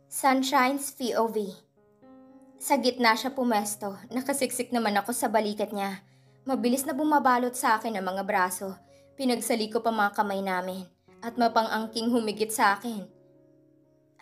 Sunshine's POV. Sa gitna siya pumesto, nakasiksik naman ako sa balikat niya. Mabilis na bumabalot sa akin ang mga braso. Pinagsali ko pa mga kamay namin at mapang-angking humigit sa akin.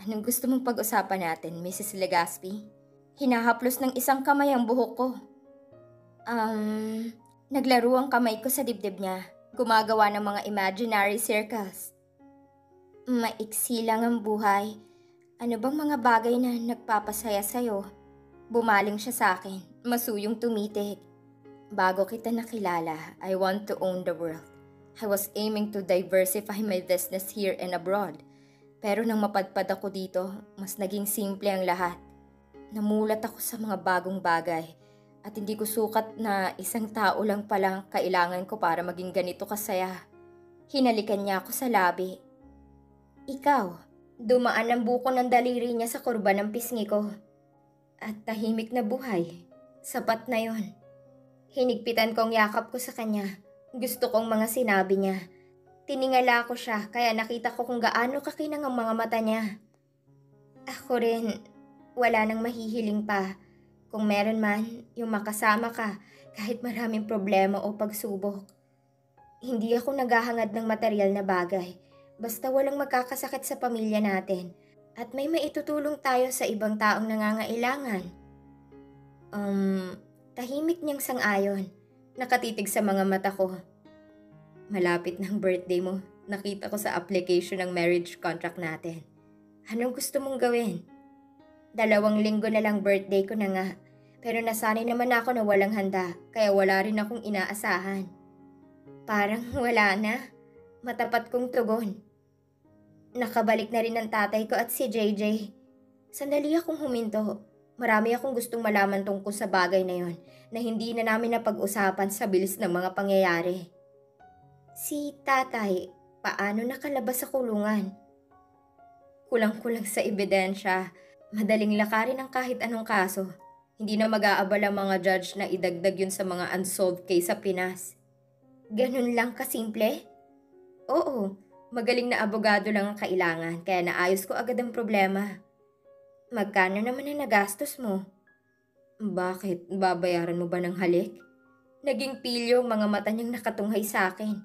Anong gusto mong pag-usapan natin, Mrs. Legaspi? Hinahaplos ng isang kamay ang buhok ko. Naglaro ang kamay ko sa dibdib niya. Gumagawa ng mga imaginary circles. Maiksi lang ang buhay. Ano bang mga bagay na nagpapasaya sa'yo? Bumaling siya sa akin, masuyong tumitig. Bago kita nakilala, I want to own the world. I was aiming to diversify my business here and abroad. Pero nang mapadpad ako dito, mas naging simple ang lahat. Namulat ako sa mga bagong bagay at hindi ko sukat na isang tao lang pala kailangan ko para maging ganito kasaya. Hinalikan niya ako sa labi. Ikaw, dumaan ang buko ng daliri niya sa kurba ng pisngi ko. At tahimik na buhay. Sapat na yon. Hinigpitan ko ang yakap ko sa kanya. Gusto kong mga sinabi niya. Tiningala ko siya kaya nakita ko kung gaano kakinang ang mga mata niya. Ako rin, wala nang mahihiling pa. Kung meron man, yung makasama ka kahit maraming problema o pagsubok. Hindi ako naghahangad ng material na bagay. Basta walang magkakasakit sa pamilya natin. At may maitutulong tayo sa ibang taong nangangailangan. Tahimik niyang sang-ayon. Nakatitig sa mga mata ko. Malapit ng birthday mo. Nakita ko sa application ng marriage contract natin. Anong gusto mong gawin? 2 linggo na lang birthday ko na nga. Pero nasanay naman ako na walang handa. Kaya wala rin akong inaasahan. Parang wala na. Matapat kong tugon. Nakabalik na rin ang tatay ko at si JJ. Sandali akong huminto. Marami akong gustong malaman tungkol sa bagay na yon na hindi na namin napag-usapan sa bilis ng mga pangyayari. Si tatay, paano nakalabas sa kulungan? Kulang-kulang sa ebidensya. Madaling lakarin ang kahit anong kaso. Hindi na mag-aabala mga judge na idagdag yun sa mga unsolved case sa Pinas. Ganun lang kasimple? Oo. Magaling na abogado lang ang kailangan kaya naayos ko agad ang problema. Magkano naman ang nagastos mo? Bakit? Babayaran mo ba ng halik? Naging pilyo ang mga mata niyang nakatunghay sa akin.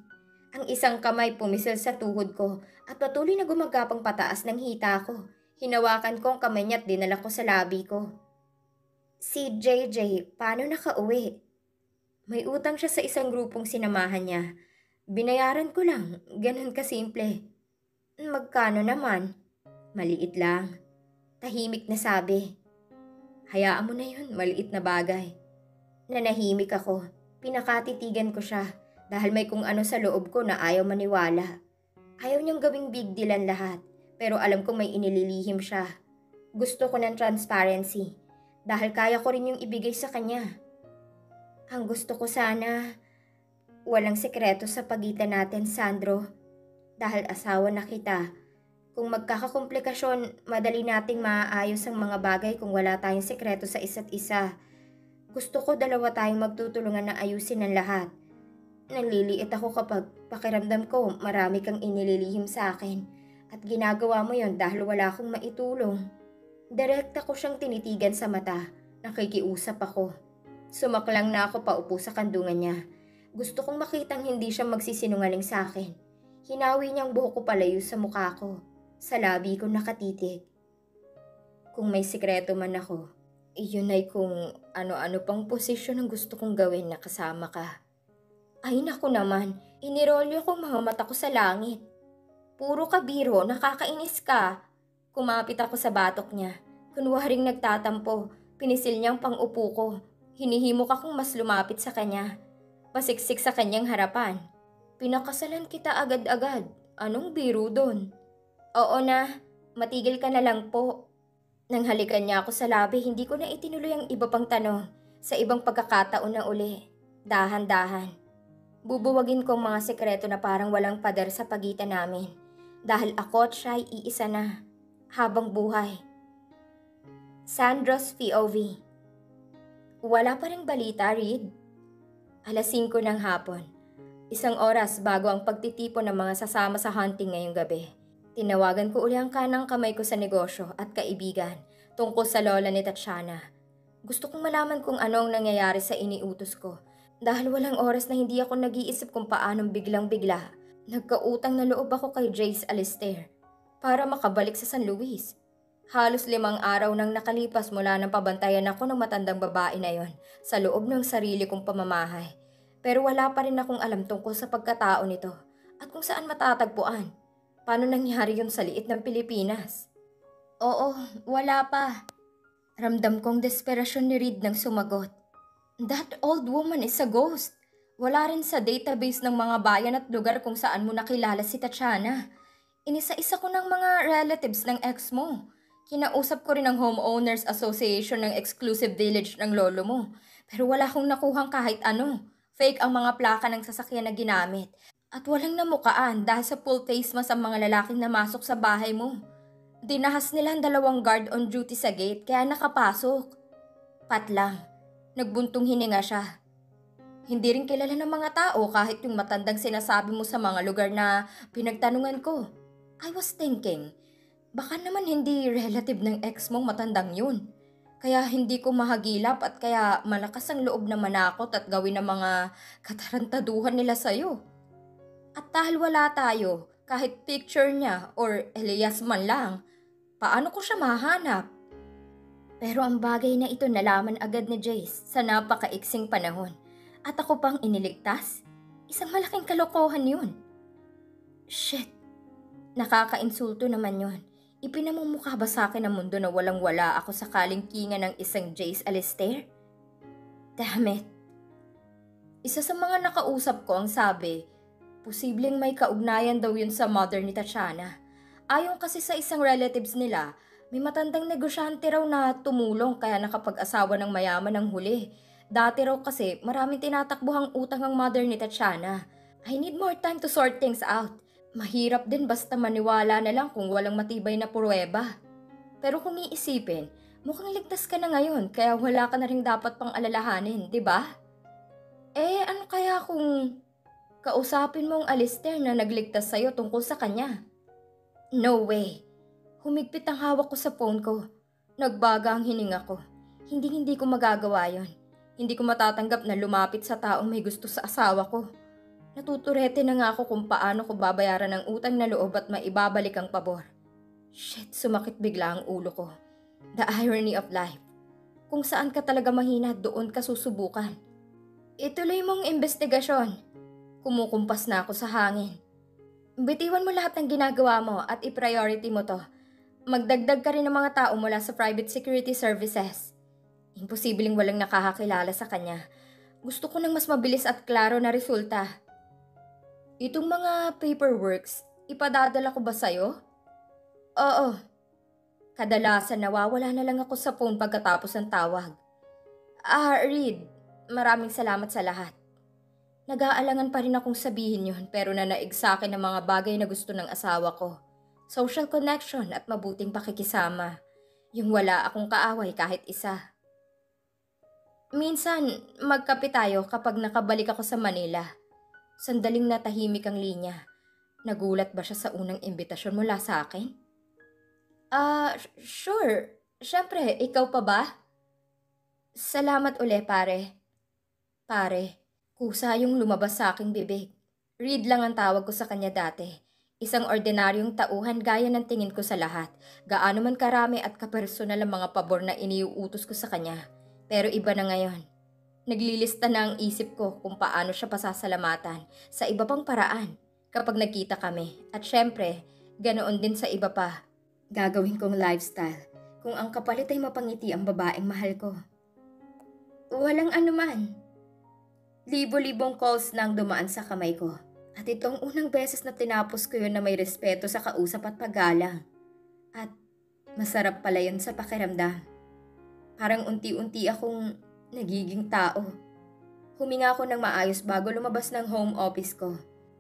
Ang isang kamay pumisil sa tuhod ko at patuloy na gumagapang pataas ng hita ko. Hinawakan ko ang kamay niya at dinala ko sa labi ko. Si JJ, paano nakauwi? May utang siya sa isang grupong sinamahan niya. Binayaran ko lang, ganun kasimple. Magkano naman? Maliit lang. Tahimik na sabi. Hayaan mo na yun, maliit na bagay. Nanahimik ako. Pinakatitigan ko siya dahil may kung ano sa loob ko na ayaw maniwala. Ayaw niyang gawing big deal ang lahat, pero alam kong may inililihim siya. Gusto ko ng transparency dahil kaya ko rin yung ibigay sa kanya. Ang gusto ko sana... Walang sekreto sa pagitan natin, Sandro. Dahil asawa na kita. Kung magkakakomplikasyon, madali nating maaayos ang mga bagay kung wala tayong sekreto sa isa't isa. Gusto ko 2 tayong magtutulungan na ayusin ang lahat. Naliliit ako kapag pakiramdam ko marami kang inililihim sa akin. At ginagawa mo yon dahil wala akong maitulong. Direkta ko siyang tinitigan sa mata. Nakikiusap ako. Sumaklang na ako paupo sa kandungan niya. Gusto kong makitang hindi siya magsisinungaling sa akin. Hinawi niyang buhok ko palayo sa mukha ko. Sa labi ko nakatitig. Kung may sikreto man ako, iyon ay kung ano-ano pang posisyon ang gusto kong gawin na kasama ka. Ay naku naman, inirolyo ko mga mata ko sa langit. Puro ka biro, nakakainis ka. Kumapit ako sa batok niya. Kunwaring nagtatampo, pinisil niyang pang-upo ko. Hinihimok akong mas lumapit sa kanya. Pasiksik sa kanyang harapan. Pinakasalan kita agad-agad. Anong biro doon? Oo na, matigil ka na lang po. Nang halikan niya ako sa labi, hindi ko na itinuloy ang iba pang tanong. Sa ibang pagkakataon na uli. Dahan-dahan. Bubuwagin ko ang mga sekreto na parang walang pader sa pagitan namin. Dahil ako at siya ay iisa na. Habang buhay. Sandro's POV. Wala pa ring balita, Reed. 5:00 ng hapon. 1 oras bago ang pagtitipon ng mga sasama sa hunting ngayong gabi. Tinawagan ko uli ang kanang kamay ko sa negosyo at kaibigan tungkol sa lola ni Tatiana. Gusto kong malaman kung ano ang nangyayari sa iniutos ko dahil walang oras na hindi ako nag-iisip kung paanong biglang-bigla. Nagkautang na loob ako kay Jace Alistair para makabalik sa San Luis. Halos 5 araw nang nakalipas mula nang pabantayan ako ng matandang babae na yon sa loob ng sarili kong pamamahay. Pero wala pa rin akong alam tungkol sa pagkatao nito at kung saan matatagpuan. Paano nangyari yun sa liit ng Pilipinas? Oo, wala pa. Ramdam kong desperasyon ni Reed nang sumagot. That old woman is a ghost. Wala rin sa database ng mga bayan at lugar kung saan mo nakilala si Tatiana. Inisa-isa ko ng mga relatives ng ex mo. Kinausap ko rin ang Homeowners Association ng exclusive village ng lolo mo. Pero wala akong nakuhang kahit ano. Fake ang mga plaka ng sasakyan na ginamit. At walang namukaan dahil sa full face mask ang mga lalaking namasok sa bahay mo. Dinahas nila ang 2 guard on duty sa gate kaya nakapasok. Pat lang. Nagbuntong hininga siya. Hindi rin kilala ng mga tao kahit yung matandang sinasabi mo sa mga lugar na pinagtanungan ko. I was thinking, baka naman hindi relative ng ex mong matandang yun. Kaya hindi ko mahagilap at kaya malakas ang loob na manakot at gawin ng mga katarantaduhan nila sa'yo. At dahil wala tayo, kahit picture niya or Elias man lang, paano ko siya mahanap? Pero ang bagay na ito nalaman agad ni Jace sa napakaiksing panahon. At ako pang iniligtas? Isang malaking kalokohan yun. Shit. Nakakainsulto naman yun. Ipinamumukha ba sa akin ng mundo na walang-wala ako sa kalingkingan ng isang Jace Alistair? Damn it. Isa sa mga nakausap ko ang sabi, posibleng may kaugnayan daw yun sa mother ni Tatiana. Ayon kasi sa isang relatives nila, may matandang negosyante raw na tumulong kaya nakapag-asawa ng mayaman ng huli. Dati raw kasi maraming tinatakbuhang utang ang mother ni Tatiana. I need more time to sort things out. Mahirap din basta maniwala na lang kung walang matibay na pruweba. Pero kung iisipin, mukhang ligtas ka na ngayon kaya wala ka na rin dapat pang alalahanin, di ba? Ano kaya kung kausapin mo ang Alistair na nagligtas sa'yo tungkol sa kanya? No way. Humigpit ang hawak ko sa phone ko. Nagbaga ang hininga ko. Hindi ko magagawa yon. Hindi ko matatanggap na lumapit sa taong may gusto sa asawa ko. Natuturete na nga ako kung paano ko babayaran ang utang na loob at maibabalik ang pabor. Shit, sumakit bigla ang ulo ko. The irony of life. Kung saan ka talaga mahina, doon ka susubukan. Ituloy mong investigasyon. Kumukumpas na ako sa hangin. Bitiwan mo lahat ng ginagawa mo at i-priority mo to. Magdagdag ka rin ng mga tao mula sa private security services. Imposibleng walang nakakakilala sa kanya. Gusto ko ng mas mabilis at klaro na resulta. Itong mga paperworks, ipadadala ko ba sa'yo? Oo. Kadalasan nawawala na lang ako sa phone pagkatapos ng tawag. Reed, maraming salamat sa lahat. Nag-aalangan pa rin akong sabihin yun pero nanaig sa akin ang mga bagay na gusto ng asawa ko. Social connection at mabuting pakikisama. Yung wala akong kaaway kahit isa. Minsan, magkape tayo kapag nakabalik ako sa Manila. Sandaling natahimik ang linya. Nagulat ba siya sa unang imbitasyon mula sa akin? Sure. Siyempre, ikaw pa ba? Salamat uli, pare. Pare, kusa yung lumabas sa aking bibig. Reed lang ang tawag ko sa kanya dati. Isang ordinaryong tauhan gaya ng tingin ko sa lahat. Gaano man karami at kapersonal ang mga pabor na iniuutos ko sa kanya. Pero iba na ngayon. Naglilista na ang isip ko kung paano siya pasasalamatan sa iba pang paraan kapag nagkita kami. At syempre, ganoon din sa iba pa. Gagawin kong lifestyle kung ang kapalit ay mapangiti ang babaeng mahal ko. Walang anuman. Libo-libong calls na ang dumaan sa kamay ko. At itong unang beses na tinapos ko yun na may respeto sa kausap at paggalang. At masarap pala yun sa pakiramdam. Parang unti-unti akong nagiging tao. Huminga ako ng maayos bago lumabas ng home office ko.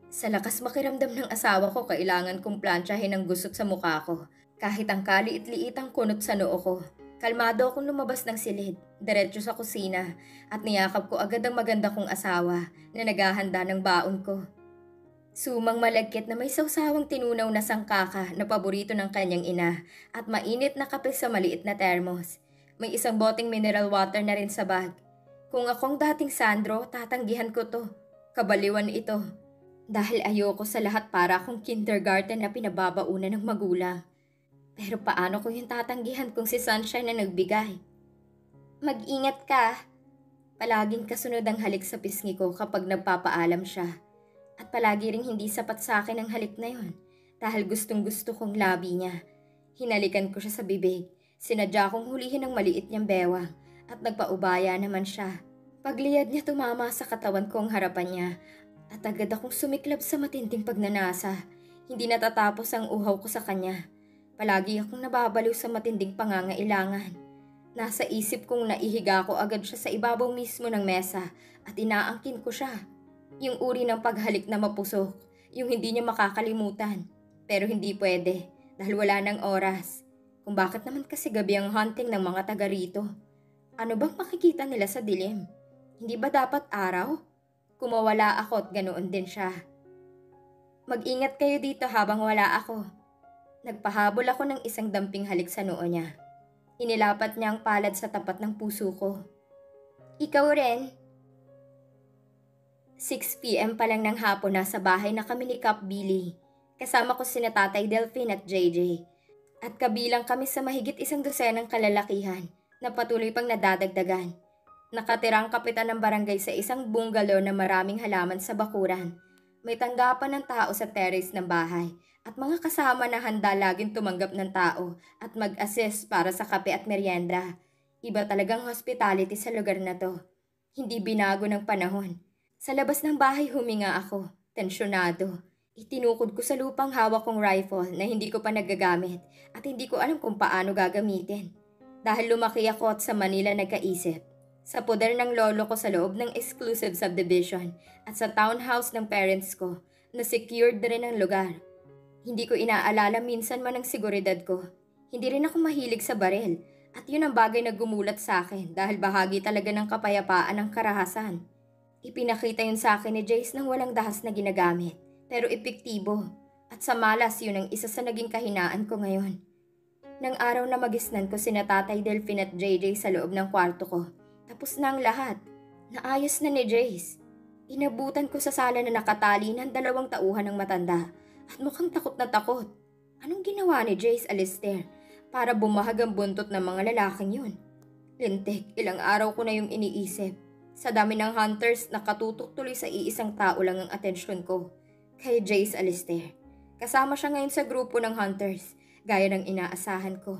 Sa lakas makiramdam ng asawa ko, kailangan kong plantsahin ang gusot sa mukha ko. Kahit ang kaliit-liit ang kunot sa noo ko. Kalmado akong lumabas ng silid, diretso sa kusina, at niyakap ko agad ang maganda kong asawa na naghahanda ng baon ko. Sumang malagkit na may sawsawang tinunaw na sangkaka na paborito ng kanyang ina at mainit na kape sa maliit na termos. May isang boteng mineral water na rin sa bag. Kung akong dating Sandro, tatanggihan ko to. Kabaliwan ito. Dahil ayoko sa lahat para akong kindergarten na pinababaunan ng magulang. Pero paano ko yung tatanggihan kung si Sunshine na nagbigay? Mag-ingat ka. Palaging kasunod ang halik sa pisngi ko kapag nagpapaalam siya. At palagi ring hindi sapat sa akin ang halik na yon dahil gustong-gusto kong labi niya. Hinalikan ko siya sa bibig. Sinadya kong hulihin ang maliit niyang bewang at nagpaubaya naman siya. Pagliyad niya tumama sa katawan ko ang harapan niya at agad akong sumiklab sa matinding pagnanasa. Hindi natatapos ang uhaw ko sa kanya. Palagi akong nababaliw sa matinding pangangailangan. Nasa isip kong naihiga ko agad siya sa ibabaw mismo ng mesa at inaangkin ko siya. Yung uri ng paghalik na mapusok, yung hindi niya makakalimutan. Pero hindi pwede dahil wala ng oras. Kung bakit naman kasi gabi ang hunting ng mga taga rito. Ano bang makikita nila sa dilim? Hindi ba dapat araw? Kung mawala ako at ganoon din siya. Mag-ingat kayo dito habang wala ako. Nagpahabol ako ng isang damping halik sa noo niya. Inilapat niya ang palad sa tapat ng puso ko. Ikaw rin. 6 p.m. pa lang ng hapon nasa bahay na kami ni Kap Billy. Kasama ko sina Tatay Delphine at JJ. At kabilang kami sa mahigit 100 kalalakihan na patuloy pang nadadagdagan. Nakatirang kapitan ng barangay sa isang bungalow na maraming halaman sa bakuran. May tanggapan ng tao sa terrace ng bahay at mga kasama na handa laging tumanggap ng tao at mag-assist para sa kape at merienda. Iba talagang hospitality sa lugar na to. Hindi binago ng panahon. Sa labas ng bahay huminga ako, tensyonado. Itinukod ko sa lupang hawak kong rifle na hindi ko pa nagagamit at hindi ko alam kung paano gagamitin. Dahil lumaki ako at sa Manila nagkaisip. Sa poder ng lolo ko sa loob ng exclusive subdivision at sa townhouse ng parents ko na secured rin ang lugar. Hindi ko inaalala minsan man ang seguridad ko. Hindi rin ako mahilig sa baril at yun ang bagay na gumulat sa akin dahil bahagi talaga ng kapayapaan ng karahasan. Ipinakita yun sa akin ni Jace nang walang dahas na ginagamit pero epektibo at sa malas yun ang isa sa naging kahinaan ko ngayon. Nang araw na magisnan ko sina Tatay Delphine at JJ sa loob ng kwarto ko. Tapos na ang lahat. Naayos na ni Jace. Inabutan ko sa sala na nakatali ng 2 tauhan ng matanda at mukhang takot na takot. Anong ginawa ni Jace Alistair para bumahag ang buntot ng mga lalaking yun? Lintik, ilang araw ko na yung iniisip. Sa dami ng hunters, nakatutok tuloy sa iisang tao lang ang atensyon ko. Kay Jace Alistair. Kasama siya ngayon sa grupo ng hunters, gaya ng inaasahan ko.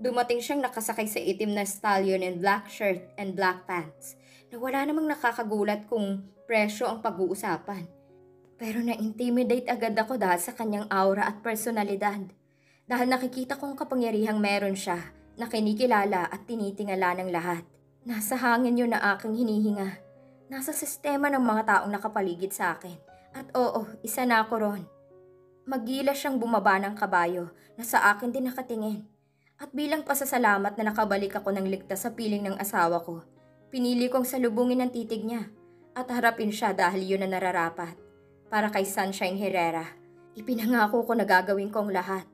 Dumating siyang nakasakay sa itim na stallion and black shirt and black pants na wala namang nakakagulat kung presyo ang pag-uusapan. Pero na-intimidate agad ako dahil sa kanyang aura at personalidad. Dahil nakikita kong kapangyarihang meron siya na kinikilala at tinitingala ng lahat. Nasa hangin yun na aking hinihinga. Nasa sistema ng mga taong nakapaligid sa akin. At oo, isa na ako ron. Magila siyang bumaba ng kabayo na sa akin din nakatingin. At bilang pasasalamat na nakabalik ako ng ligtas sa piling ng asawa ko, pinili kong salubungin ang titig niya at harapin siya dahil yun na nararapat. Para kay Sunshine Herrera, ipinangako ko na gagawin ko ang lahat.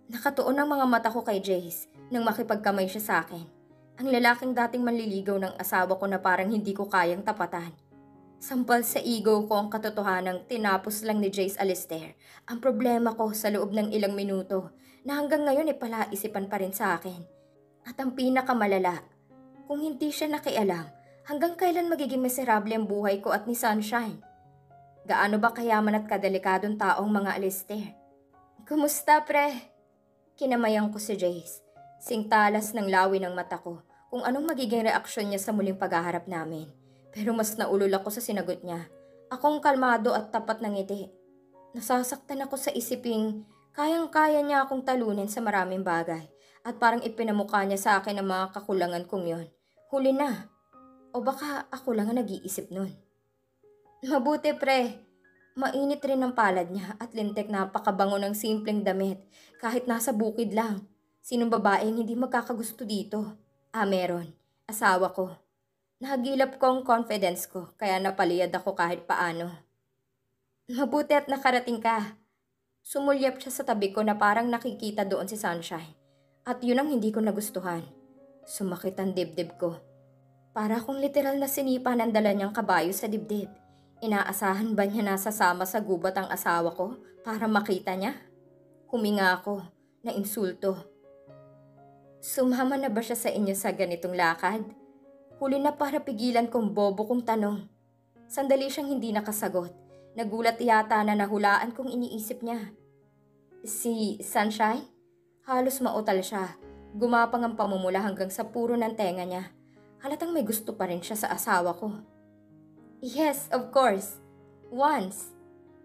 Nakatuon ang mga mata ko kay Jace nang makipagkamay siya sa akin. Ang lalaking dating manliligaw ng asawa ko na parang hindi ko kayang tapatan. Sampal sa ego ko ang katotohanang tinapos lang ni Jace Alistair ang problema ko sa loob ng ilang minuto na hanggang ngayon palaisipan pa rin sa akin. At ang pinakamalala, kung hindi siya nakialam, hanggang kailan magiging miserable ang buhay ko at ni Sunshine? Gaano ba kayaman at kadelikadong taong mga Alistair? Kumusta pre? Kinamayan ko si Jace. Singtalas ng lawi ng mata ko kung anong magiging reaksyon niya sa muling paghaharap namin. Pero mas naulol ako sa sinagot niya. Akong kalmado at tapat ng ngiti. Nasasaktan ako sa isiping kayang-kaya niya akong talunin sa maraming bagay at parang ipinamukha niya sa akin ang mga kakulangan kong yon. Huli na. O baka ako lang ang nag-iisip nun. Mabuti pre. Mainit rin ang palad niya at lintek napakabango ng simpleng damit kahit nasa bukid lang. Sinong babaeng hindi magkakagusto dito? Meron. Asawa ko. Nahagilap ko ang confidence ko kaya napaliyad ako kahit paano. Mabuti at nakarating ka. Sumulyap siya sa tabi ko na parang nakikita doon si Sunshine. At yun ang hindi ko nagustuhan. Sumakit ang dibdib ko. Para kung literal na sinipa ng dala niyang kabayo sa dibdib. Inaasahan ba niya nasasama sa gubat ang asawa ko para makita niya? Huminga ako na insulto. Sumama na ba siya sa inyo sa ganitong lakad? Huli na para pigilan kong bobo kong tanong. Sandali siyang hindi nakasagot. Nagulat yata na nahulaan kong iniisip niya. Si Sunshine? Halos mautal siya. Gumapang ang pamumula hanggang sa puro ng tenga niya. Halatang may gusto pa rin siya sa asawa ko. Yes, of course. Once.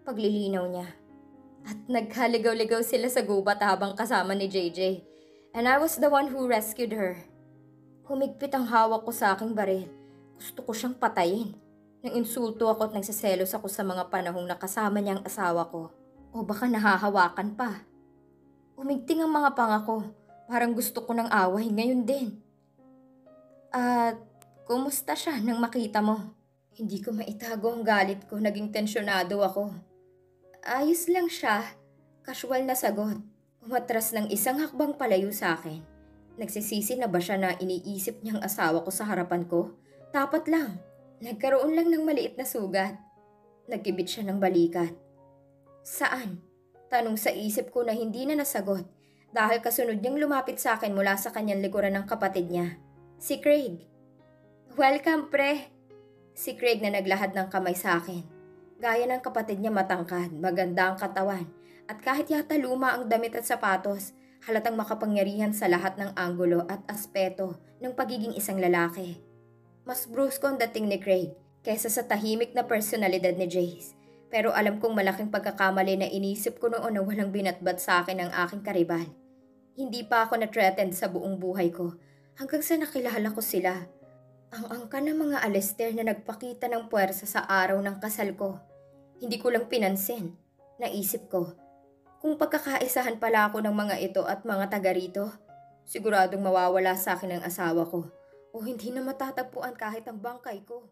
Paglilinaw niya. At naghaligaw-ligaw sila sa gubat habang kasama ni JJ. And I was the one who rescued her. Humigpit ang hawak ko sa aking baril. Gusto ko siyang patayin. Nang insulto ako at nagsiselos ako sa mga panahong nakasama niyang asawa ko. O baka nahahawakan pa. Umigting ang mga pangako. Parang gusto ko ng away ngayon din. At kumusta siya nang makita mo? Hindi ko maitago ang galit ko. Naging tensyonado ako. Ayos lang siya. Casual na sagot. Umatras ng isang hakbang palayo sa akin. Nagsisisi na ba siya na iniisip niyang asawa ko sa harapan ko? Tapat lang. Nagkaroon lang ng maliit na sugat. Nagkibit siya ng balikat. Saan? Tanong sa isip ko na hindi na nasagot dahil kasunod niyang lumapit sa akin mula sa kanyang likuran ng kapatid niya. Si Craig. Welcome, pre. Si Craig na naglahad ng kamay sa akin. Gaya ng kapatid niya matangkad, maganda ang katawan, at kahit yata luma ang damit at sapatos, halatang makapangyarihan sa lahat ng anggulo at aspeto ng pagiging isang lalaki. Mas brusko ang dating ni Craig kaysa sa tahimik na personalidad ni Jace. Pero alam kong malaking pagkakamali na inisip ko noon na walang binatbat sa akin ang aking karibal. Hindi pa ako na-threatened sa buong buhay ko hanggang sa nakilala ko sila. Ang angka ng mga Alistair na nagpakita ng puwersa sa araw ng kasal ko. Hindi ko lang pinansin. Naisip ko, kung pagkakaisahan pala ako ng mga ito at mga taga rito, siguradong mawawala sa akin ang asawa ko o hindi na matatagpuan kahit ang bangkay ko.